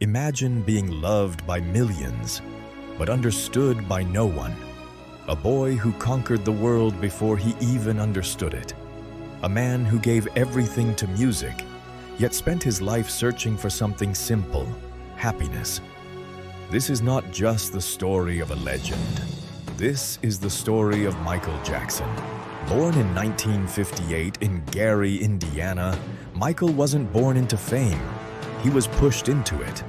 Imagine being loved by millions, but understood by no one. A boy who conquered the world before he even understood it. A man who gave everything to music, yet spent his life searching for something simple: happiness. This is not just the story of a legend. This is the story of Michael Jackson. Born in 1958 in Gary, Indiana, Michael wasn't born into fame. He was pushed into it.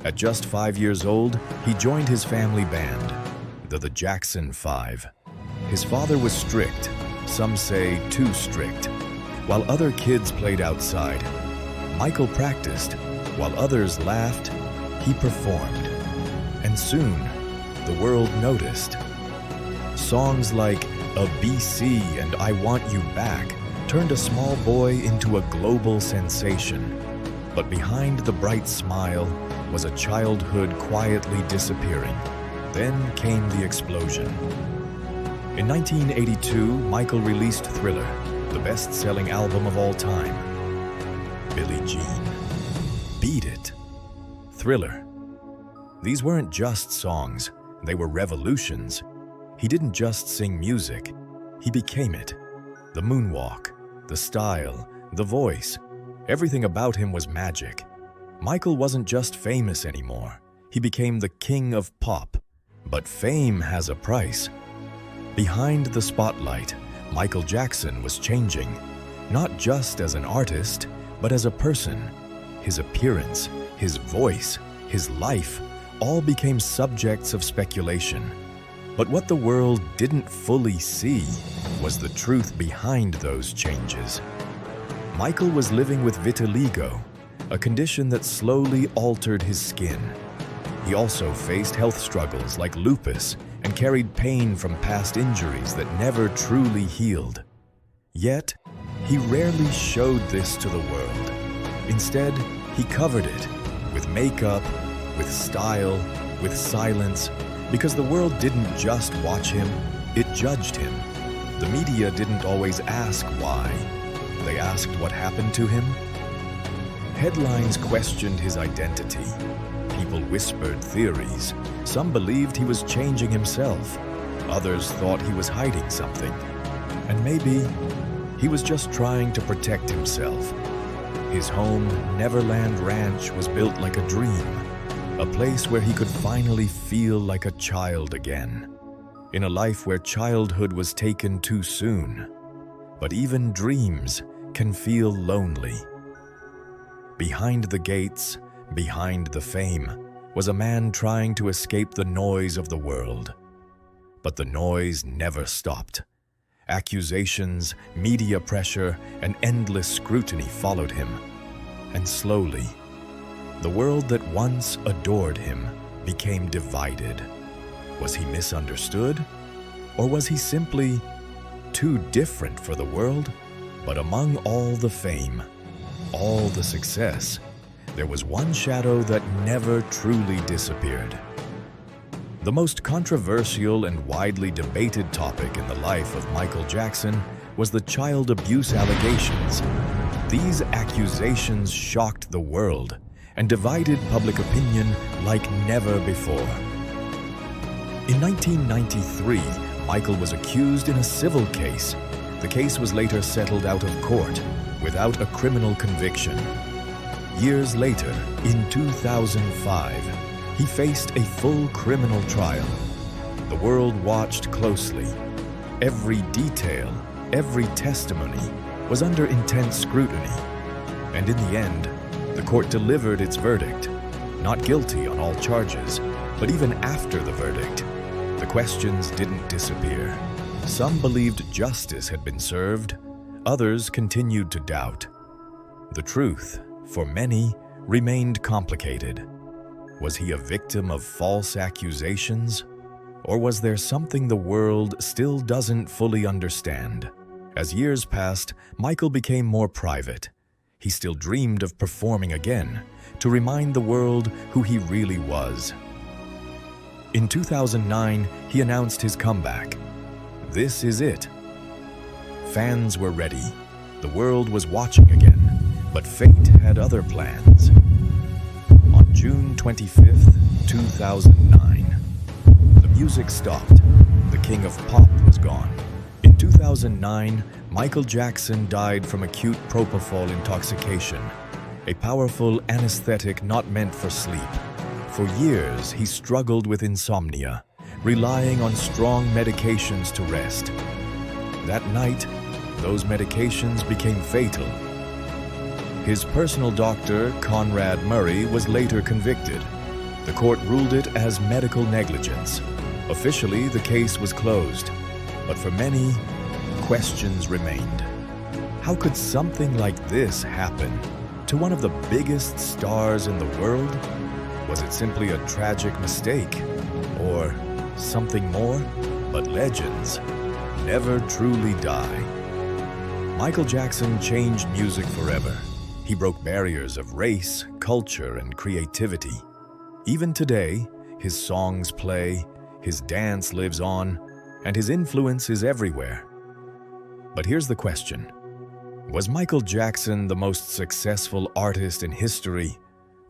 At just 5 years old, he joined his family band, the Jackson 5. His father was strict, some say too strict. While other kids played outside, Michael practiced. While others laughed, he performed. And soon, the world noticed. Songs like "A BC" and "I Want You Back" turned a small boy into a global sensation. But behind the bright smile was a childhood quietly disappearing. Then came the explosion. In 1982, Michael released Thriller, the best-selling album of all time. Billie Jean. Beat It. Thriller. These weren't just songs, they were revolutions. He didn't just sing music, he became it. The moonwalk, the style, the voice, everything about him was magic. Michael wasn't just famous anymore, he became the king of pop. But fame has a price. Behind the spotlight, Michael Jackson was changing, not just as an artist, but as a person. His appearance, his voice, his life, all became subjects of speculation. But what the world didn't fully see was the truth behind those changes. Michael was living with vitiligo, a condition that slowly altered his skin. He also faced health struggles like lupus and carried pain from past injuries that never truly healed. Yet, he rarely showed this to the world. Instead, he covered it with makeup, with style, with silence, because the world didn't just watch him, it judged him. The media didn't always ask why. They asked what happened to him. Headlines questioned his identity. People whispered theories. Some believed he was changing himself. Others thought he was hiding something. And maybe he was just trying to protect himself. His home, Neverland Ranch, was built like a dream, a place where he could finally feel like a child again, in a life where childhood was taken too soon. But even dreams can feel lonely. Behind the gates, behind the fame, was a man trying to escape the noise of the world. But the noise never stopped. Accusations, media pressure, and endless scrutiny followed him. And slowly, the world that once adored him became divided. Was he misunderstood? Or was he simply too different for the world? But among all the fame, all the success, there was one shadow that never truly disappeared. The most controversial and widely debated topic in the life of Michael Jackson was the child abuse allegations. These accusations shocked the world and divided public opinion like never before. In 1993, Michael was accused in a civil case. The case was later settled out of court without a criminal conviction. Years later, in 2005, he faced a full criminal trial. The world watched closely. Every detail, every testimony was under intense scrutiny. And in the end, the court delivered its verdict. Not guilty on all charges, but even after the verdict, the questions didn't disappear. Some believed justice had been served. Others continued to doubt. The truth, for many, remained complicated. Was he a victim of false accusations? Or was there something the world still doesn't fully understand? As years passed, Michael became more private. He still dreamed of performing again, to remind the world who he really was. In 2009, he announced his comeback. This is it. Fans were ready. The world was watching again, but fate had other plans. On June 25th, 2009. The music stopped. The king of pop was gone. In 2009, Michael Jackson died from acute propofol intoxication, a powerful anesthetic not meant for sleep. For years, he struggled with insomnia, relying on strong medications to rest. That night, those medications became fatal. His personal doctor, Conrad Murray, was later convicted. The court ruled it as medical negligence. Officially, the case was closed, but for many, questions remained. How could something like this happen to one of the biggest stars in the world? Was it simply a tragic mistake, or something more? But legends never truly die. Michael Jackson changed music forever. He broke barriers of race, culture, and creativity. Even today, his songs play, his dance lives on, and his influence is everywhere. But here's the question. Was Michael Jackson the most successful artist in history,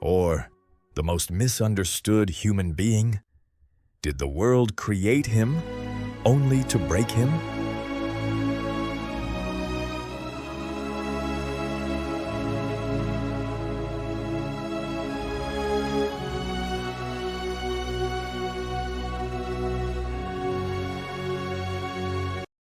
or the most misunderstood human being? Did the world create him only to break him?